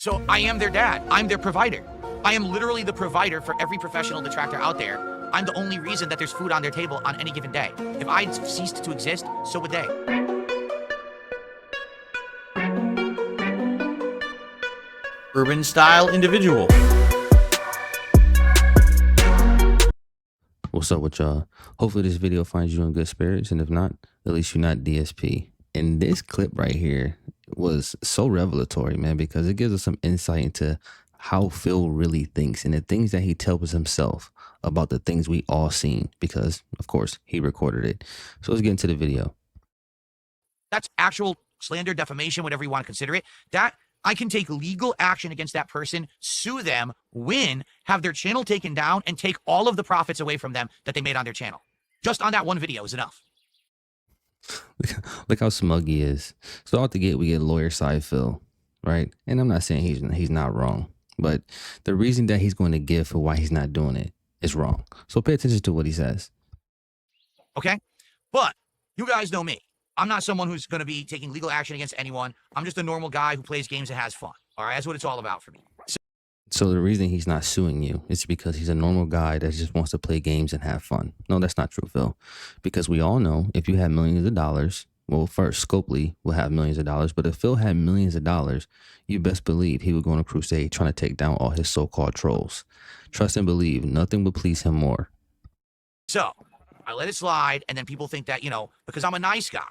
So I am their dad. I'm their provider. I am literally the provider for every professional detractor out there. I'm the only reason that there's food on their table on any given day. If I ceased to exist, so would they. Urban style individual. What's up with y'all? Hopefully this video finds you in good spirits, and if not, at least you're not DSP. And this clip right here was so revelatory, man, because it gives us some insight into how Phil really thinks and the things that he tells himself about the things we all seen, because of course he recorded it. So let's get into the video. That's actual slander, defamation, whatever you want to consider it. That I can take legal action against that person, sue them, win, have their channel taken down, and take all of the profits away from them that they made on their channel. Just on that one video is enough. Look how smug he is. So out the gate, we get lawyer side Phil, right? And I'm not saying he's not wrong, but the reason that he's going to give for why he's not doing it is wrong. So pay attention to what he says. Okay? But you guys know me. I'm not someone who's going to be taking legal action against anyone. I'm just a normal guy who plays games and has fun. All right? That's what it's all about for me. So the reason he's not suing you is because he's a normal guy that just wants to play games and have fun. No, that's not true, Phil. Because we all know if you had millions of dollars, well, first, Scopely will have millions of dollars. But if Phil had millions of dollars, you best believe he would go on a crusade trying to take down all his so-called trolls. Trust and believe, nothing would please him more. So I let it slide, and then people think that, because I'm a nice guy,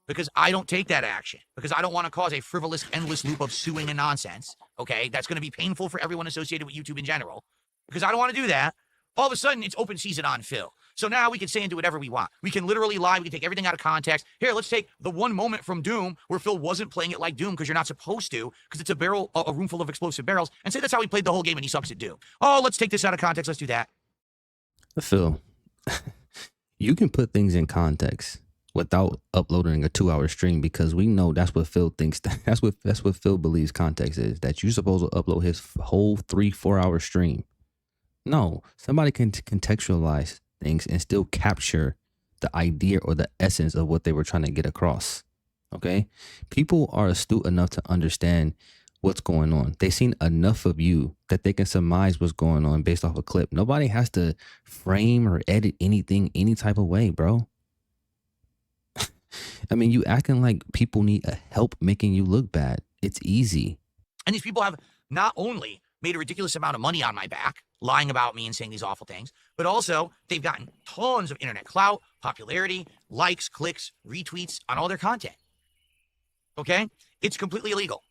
because I don't take that action, because I don't want to cause a frivolous, endless loop of suing and nonsense, okay? That's going to be painful for everyone associated with YouTube in general, because I don't want to do that. All of a sudden, it's open season on Phil. So now we can say and do whatever we want. We can literally lie. We can take everything out of context. Here, let's take the one moment from Doom where Phil wasn't playing it like Doom because you're not supposed to, because it's a room full of explosive barrels, and say that's how he played the whole game and he sucks at Doom. Oh, let's take this out of context. Let's do that. Phil, you can put things in context without uploading a 2-hour stream, because we know that's what Phil thinks. That's what Phil believes context is, that you're supposed to upload his whole 3-4 hour stream. No, somebody can contextualize things and still capture the idea or the essence of what they were trying to get across. Okay? People are astute enough to understand what's going on. They've seen enough of you that they can surmise what's going on based off a clip. Nobody has to frame or edit anything any type of way, bro. I mean, you acting like people need help making you look bad. It's easy. And these people have not only made a ridiculous amount of money on my back, lying about me and saying these awful things, but also they've gotten tons of internet clout, popularity, likes, clicks, retweets on all their content. Okay? It's completely illegal.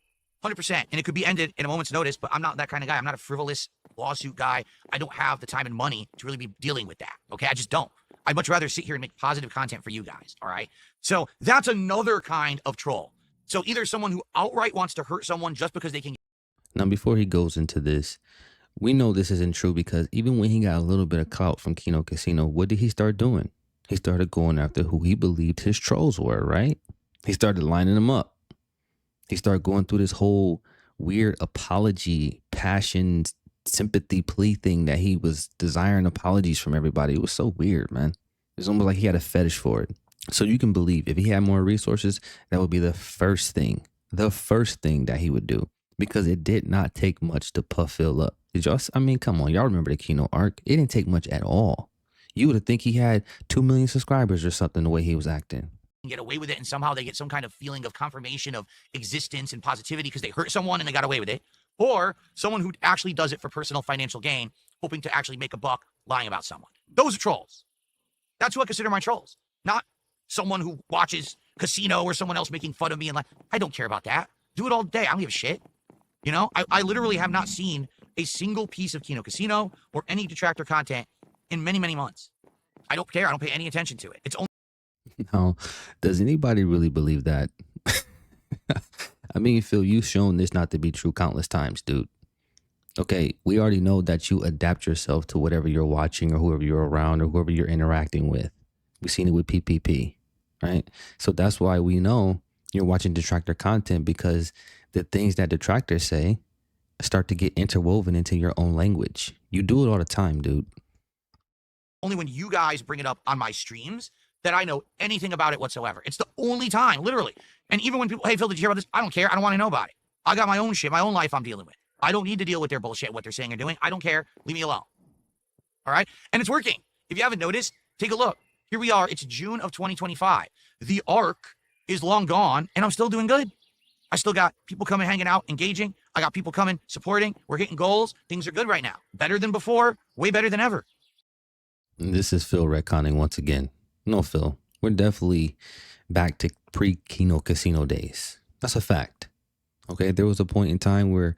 100%. And it could be ended in a moment's notice, but I'm not that kind of guy. I'm not a frivolous lawsuit guy. I don't have the time and money to really be dealing with that. Okay? I just don't. I'd much rather sit here and make positive content for you guys. All right? So that's another kind of troll. So either someone who outright wants to hurt someone just because they can. Now, before he goes into this, we know this isn't true, because even when he got a little bit of clout from Kino Casino, what did he start doing? He started going after who he believed his trolls were, right? He started lining them up. He started going through this whole weird apology, passion, sympathy plea thing that he was desiring apologies from everybody. It was so weird, man. It's almost like he had a fetish for it. So you can believe if he had more resources, that would be the first thing that he would do, because it did not take much to puff Phil up. Did y'all? I mean, come on, y'all remember the Kino arc? It didn't take much at all. You would have think he had 2 million subscribers or something the way he was acting. Get away with it, and somehow they get some kind of feeling of confirmation of existence and positivity because they hurt someone and they got away with it. Or someone who actually does it for personal financial gain, hoping to actually make a buck lying about someone. Those are trolls. That's who I consider my trolls. Not someone who watches Casino or someone else making fun of me and like, I don't care about that. Do it all day. I don't give a shit. I literally have not seen a single piece of Kino Casino or any detractor content in many, many months. I don't care. I don't pay any attention to it. It's only. Now, does anybody really believe that? I mean, Phil, you've shown this not to be true countless times, dude. Okay, we already know that you adapt yourself to whatever you're watching or whoever you're around or whoever you're interacting with. We've seen it with PPP, right? So that's why we know you're watching detractor content, because the things that detractors say start to get interwoven into your own language. You do it all the time, dude. Only when you guys bring it up on my streams that I know anything about it whatsoever. It's the only time, literally. And even when people, hey, Phil, did you hear about this? I don't care. I don't want to know about it. I got my own shit, my own life I'm dealing with. I don't need to deal with their bullshit, what they're saying or doing. I don't care. Leave me alone. All right? And it's working. If you haven't noticed, take a look. Here we are. It's June of 2025. The arc is long gone, and I'm still doing good. I still got people coming, hanging out, engaging. I got people coming, supporting. We're hitting goals. Things are good right now. Better than before. Way better than ever. This is Phil retconning once again. No, Phil, we're definitely back to pre-Kino Casino days. That's a fact. Okay, there was a point in time where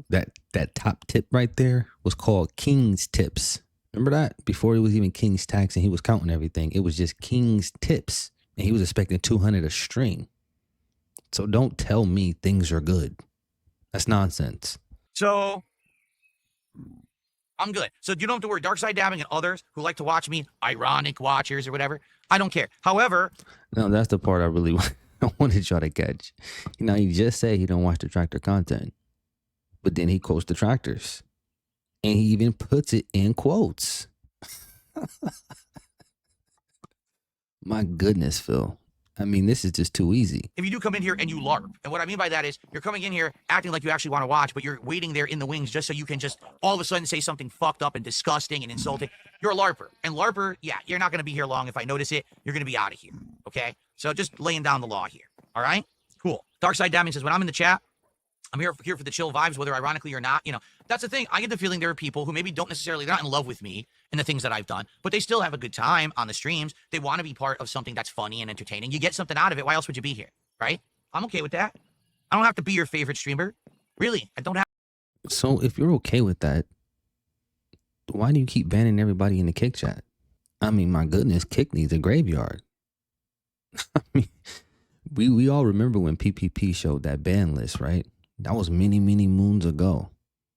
that top tip right there was called King's Tips. Remember that? Before it was even King's Tax and he was counting everything, it was just King's Tips. And he was expecting 200 a string. So don't tell me things are good. That's nonsense. So I'm good. So you don't have to worry. Dark Side Dabbing and others who like to watch me, ironic watchers or whatever, I don't care. However, no, that's the part I really wanted y'all to catch. You know, he just said he don't watch Detractor content, but then he quotes Detractors. And he even puts it in quotes. My goodness, Phil. I mean, this is just too easy. if you do come in here and you LARP, and what I mean by that is you're coming in here acting like you actually want to watch, but you're waiting there in the wings just so you can just all of a sudden say something fucked up and disgusting and insulting. You're a LARPer. And LARPer, yeah, you're not going to be here long. If I notice it, you're going to be out of here. Okay? So just laying down the law here. All right? Cool. Dark Side Dabbing says, when I'm in the chat, I'm here for the chill vibes, whether ironically or not. You know, that's the thing. I get the feeling there are people who maybe don't necessarily, they're not in love with me and the things that I've done, but they still have a good time on the streams. They want to be part of something that's funny and entertaining. You get something out of it. Why else would you be here? Right? I'm okay with that. I don't have to be your favorite streamer. Really, I don't have. So if you're okay with that, why do you keep banning everybody in the Kick chat? I mean, my goodness, Kick needs a graveyard. I mean, we all remember when PPP showed that ban list, right? That was many, many moons ago.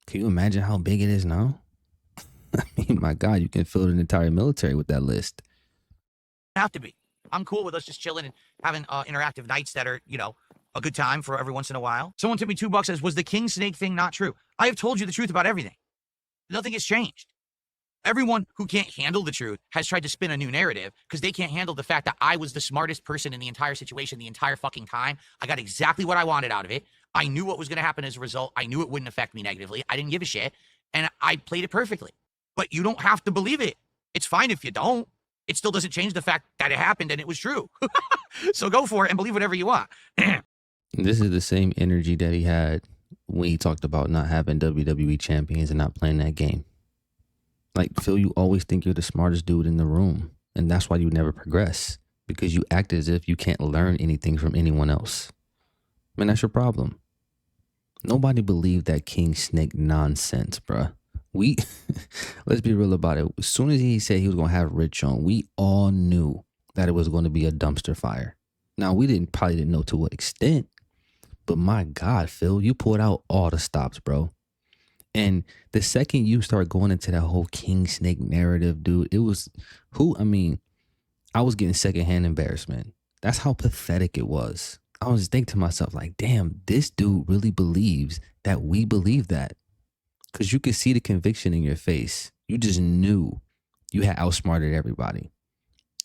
Can you imagine how big it is now? I mean, my God, you can fill an entire military with that list. Have to be. I'm cool with us just chilling and having interactive nights that are, you know, a good time for every once in a while. Someone tipped me $2 says, was the King Snake thing not true? I have told you the truth about everything. Nothing has changed. Everyone who can't handle the truth has tried to spin a new narrative because they can't handle the fact that I was the smartest person in the entire situation the entire fucking time. I got exactly what I wanted out of it. I knew what was going to happen as a result. I knew it wouldn't affect me negatively. I didn't give a shit. And I played it perfectly. But you don't have to believe it. It's fine if you don't. It still doesn't change the fact that it happened and it was true. So go for it and believe whatever you want. This is the same energy that he had when he talked about not having WWE champions and not playing that game. Like, Phil, you always think you're the smartest dude in the room. And that's why you never progress. Because you act as if you can't learn anything from anyone else. Man, that's your problem. Nobody believed that King Snake nonsense, bruh. Let's be real about it. As soon as he said he was going to have Rich on, we all knew that it was going to be a dumpster fire. Now, we probably didn't know to what extent. But my God, Phil, you pulled out all the stops, bro. And the second you start going into that whole King Snake narrative, dude, it was I was getting secondhand embarrassment. That's how pathetic it was. I was thinking to myself, like, damn, this dude really believes that we believe that. Because you could see the conviction in your face. You just knew you had outsmarted everybody.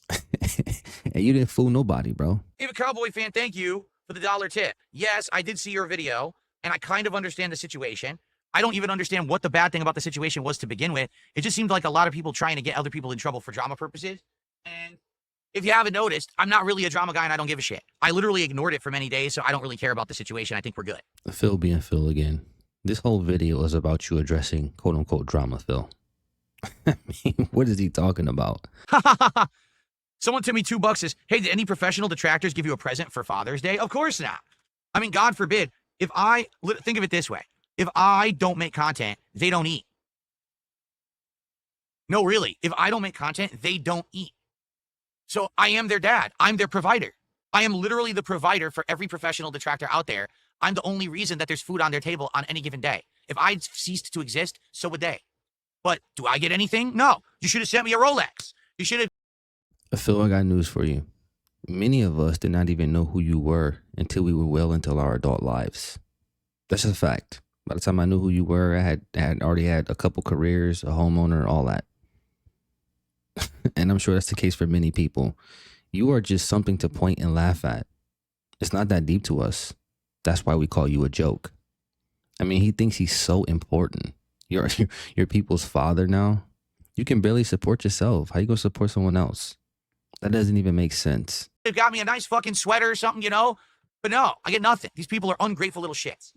And you didn't fool nobody, bro. If a Cowboy fan, thank you for the $1 tip. Yes, I did see your video, and I kind of understand the situation. I don't even understand what the bad thing about the situation was to begin with. It just seemed like a lot of people trying to get other people in trouble for drama purposes. And if you haven't noticed, I'm not really a drama guy and I don't give a shit. I literally ignored it for many days, so I don't really care about the situation. I think we're good. Phil being Phil again. This whole video is about you addressing quote-unquote drama, Phil. I mean, what is he talking about? Someone to me $2 says, hey, did any professional detractors give you a present for Father's Day? Of course not. I mean, God forbid. Think of it this way. If I don't make content, they don't eat. No, really. If I don't make content, they don't eat. So I am their dad. I'm their provider. I am literally the provider for every professional detractor out there. I'm the only reason that there's food on their table on any given day. If I ceased to exist, so would they. But do I get anything? No. You should have sent me a Rolex. You should have. Phil, I got news for you. Many of us did not even know who you were until we were well into our adult lives. That's a fact. By the time I knew who you were, I had already had a couple careers, a homeowner, all that. And I'm sure that's the case for many people. You are just something to point and laugh at. It's not that deep to us. That's why we call you a joke. I mean, he thinks he's so important. You're your people's father now. You can barely support yourself. How you gonna support someone else? That doesn't even make sense. They've got me a nice fucking sweater or something, you know? But no, I get nothing. These people are ungrateful little shits.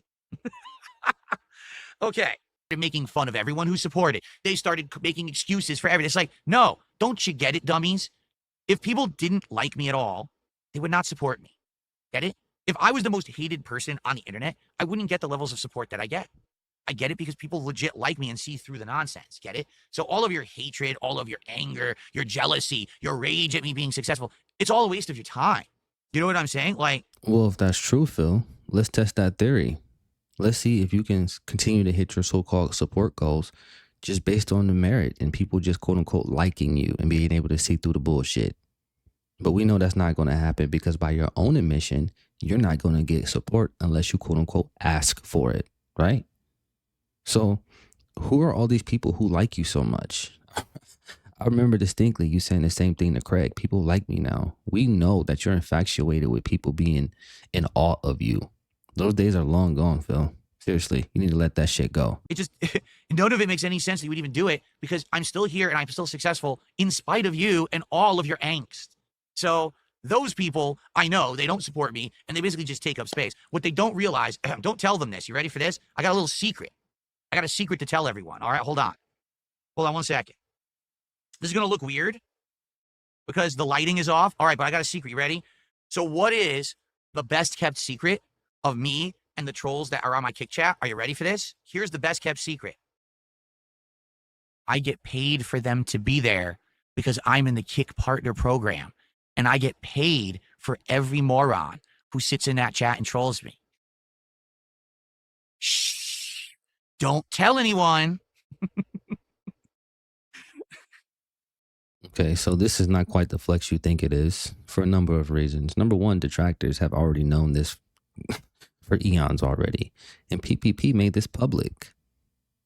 Okay. They're making fun of everyone who supported. They started making excuses for everything. It's like, no, don't you get it, dummies? If people didn't like me at all, they would not support me. Get it? If I was the most hated person on the internet, I wouldn't get the levels of support that I get. I get it because people legit like me and see through the nonsense. Get it? So all of your hatred, all of your anger, your jealousy, your rage at me being successful, it's all a waste of your time. You know what I'm saying? Like, Well, if that's true, Phil, let's test that theory. Let's see if you can continue to hit your so-called support goals just based on the merit and people just quote unquote liking you and being able to see through the bullshit. But we know that's not going to happen because by your own admission, you're not going to get support unless you quote unquote ask for it, right? So who are all these people who like you so much? I remember distinctly you saying the same thing to Craig. People like me now. We know that you're infatuated with people being in awe of you. Those days are long gone, Phil. Seriously, you need to let that shit go. it just, none of it makes any sense that you would even do it because I'm still here and I'm still successful in spite of you and all of your angst. So those people, I know they don't support me and they basically just take up space. What they don't realize, don't tell them this. You ready for this? I got a little secret. I got a secret to tell everyone. All right, hold on. Hold on 1 second. This is going to look weird because the lighting is off. All right, but I got a secret. You ready? So what is the best kept secret of me and the trolls that are on my kick chat? Are you ready for this? Here's the best kept secret. I get paid for them to be there because I'm in the kick partner program and I get paid for every moron who sits in that chat and trolls me. Shh. Don't tell anyone. Okay, so this is not quite the flex you think it is for a number of reasons. Number one, detractors have already known this for eons already. And PPP made this public,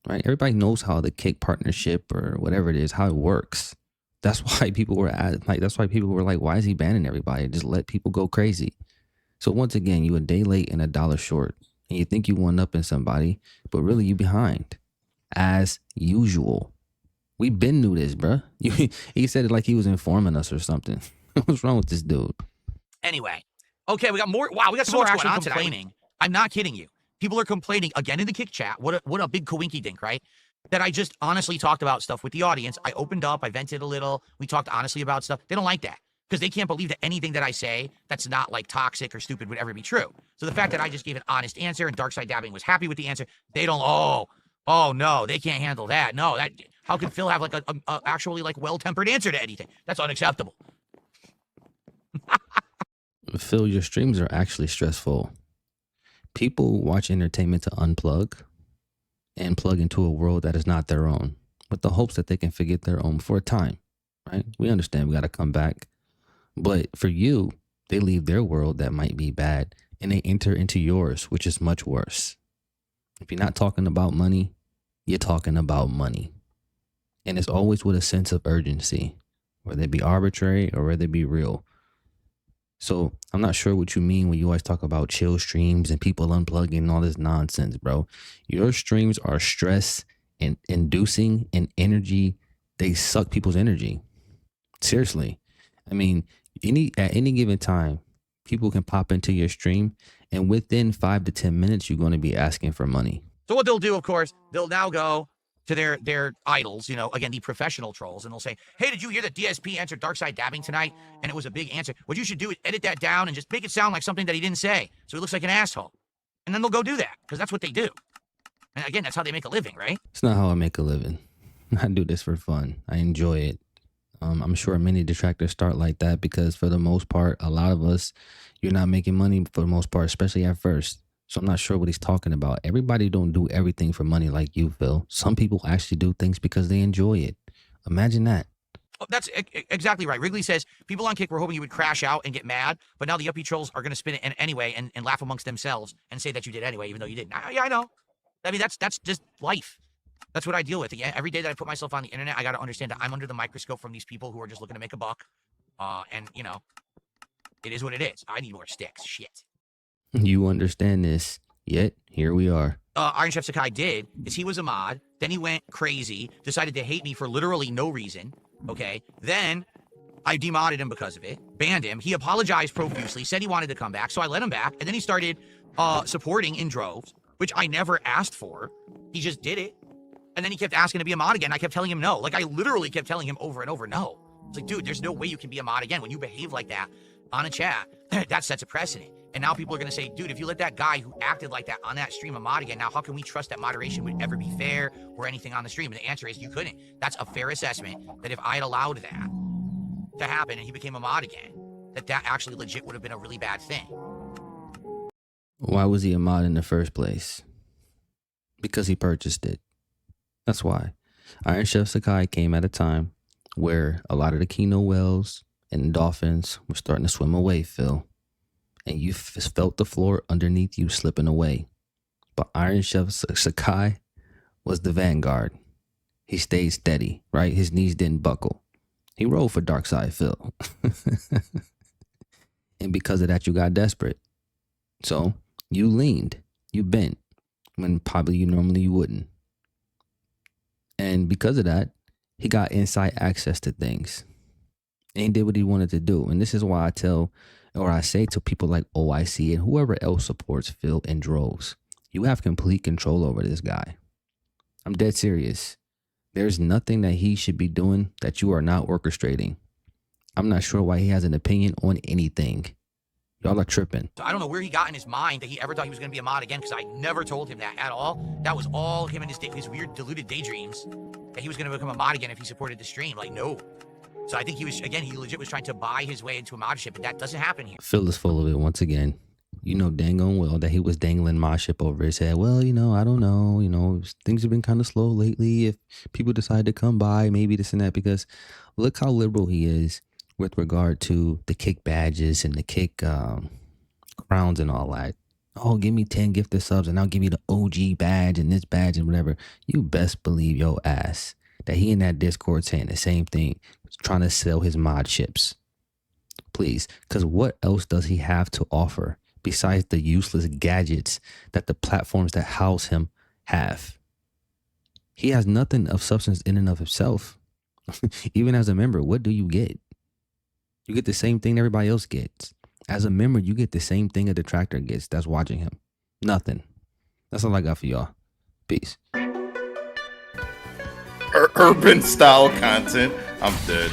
right? Everybody knows how the kick partnership or whatever it is, how it works. That's why people were like, why is he banning everybody? Just let people go crazy. So once again, you a day late and $1 short and you think you one up in somebody, but really you behind as usual. We been knew this, bruh. He said it like he was informing us or something. What's wrong with this dude? Anyway, okay, we got more. Wow, we got so much going on complaining. I'm not kidding you. People are complaining again in the kick chat. What a big coinky dink, right? That I just honestly talked about stuff with the audience. I opened up, I vented a little. We talked honestly about stuff. They don't like that because they can't believe that anything that I say that's not like toxic or stupid would ever be true. So the fact that I just gave an honest answer and Dark Side Dabbing was happy with the answer, they don't. Oh no, they can't handle that. No, that. How can Phil have like a actually like well-tempered answer to anything? That's unacceptable. Phil, your streams are actually stressful. People watch entertainment to unplug and plug into a world that is not their own with the hopes that they can forget their own for a time, right? We understand we got to come back. But for you, they leave their world that might be bad and they enter into yours, which is much worse. If you're not talking about money, you're talking about money. And it's always with a sense of urgency, whether it be arbitrary or whether it be real. So I'm not sure what you mean when you always talk about chill streams and people unplugging and all this nonsense, bro. Your streams are stress and inducing and energy. They suck people's energy. Seriously. I mean, at any given time, people can pop into your stream and within 5 to 10 minutes, you're going to be asking for money. So what they'll do, of course, they'll now go to their idols, you know, again, the professional trolls, and they'll say, hey, did you hear that DSP answered Dark Side Dabbing tonight? And it was a big answer. What you should do is edit that down and just make it sound like something that he didn't say, so he looks like an asshole. And then they'll go do that, because that's what they do. And again, that's how they make a living, right? It's not how I make a living. I do this for fun. I enjoy it. I'm sure many detractors start like that because for the most part, a lot of us, you're not making money for the most part, especially at first. So I'm not sure what he's talking about. Everybody don't do everything for money like you, Phil. Some people actually do things because they enjoy it. Imagine that. Oh, that's exactly right. Wrigley says, people on Kick were hoping you would crash out and get mad, but now the uppy trolls are going to spin it anyway and laugh amongst themselves and say that you did anyway, even though you didn't. Yeah, I know. I mean, that's just life. That's what I deal with. Every day that I put myself on the internet, I got to understand that I'm under the microscope from these people who are just looking to make a buck. And, you know, it is what it is. I need more sticks. Shit. You understand this, yet here we are. Iron Chef Sakai did is he was a mod. Then he went crazy, decided to hate me for literally no reason. Okay. Then I demodded him because of it, banned him. He apologized profusely, said he wanted to come back. So I let him back. And then he started supporting in droves, which I never asked for. He just did it. And then he kept asking to be a mod again. I kept telling him no. Like I literally kept telling him over and over, no. It's like, dude, there's no way you can be a mod again. When you behave like that on a chat, that sets a precedent. And now people are going to say, dude, if you let that guy who acted like that on that stream a mod again, now how can we trust that moderation would ever be fair or anything on the stream? And the answer is you couldn't. That's a fair assessment that if I had allowed that to happen and he became a mod again, that actually legit would have been a really bad thing. Why was he a mod in the first place? Because he purchased it. That's why. Iron Chef Sakai came at a time where a lot of the Kino whales and dolphins were starting to swim away, Phil. And you felt the floor underneath you slipping away. But Iron Chef Sakai was the vanguard. He stayed steady, right? His knees didn't buckle. He rolled for Dark Side Phil. And because of that, you got desperate. So you leaned, you bent, when probably you wouldn't. And because of that, he got inside access to things. And he did what he wanted to do. And this is why I say to people like OIC and whoever else supports Phil in droves, you have complete control over this guy. I'm dead serious. There's nothing that he should be doing that you are not orchestrating. I'm not sure why he has an opinion on anything. Y'all are tripping. So I don't know where he got in his mind that he ever thought he was going to be a mod again, because I never told him that at all. That was all him and his weird deluded daydreams that he was going to become a mod again if he supported the stream. Like, no. So I think he legit was trying to buy his way into a modship, and that doesn't happen here. Phil is full of it once again. You know dang on well that he was dangling modship over his head. Well, I don't know. Things have been kind of slow lately. If people decide to come by, maybe this and that, because look how liberal he is with regard to the kick badges and the kick crowns and all that. Oh, give me 10 gifted subs and I'll give you the OG badge and this badge and whatever. You best believe your ass that he in that Discord saying the same thing, trying to sell his mod ships. Please, because what else does he have to offer besides the useless gadgets that the platforms that house him have? He has nothing of substance in and of himself. Even as a member, what do you get? You get the same thing everybody else gets. As a member, you get the same thing a detractor gets that's watching him. Nothing. That's all I got for y'all. Peace. Urban style content. I'm dead.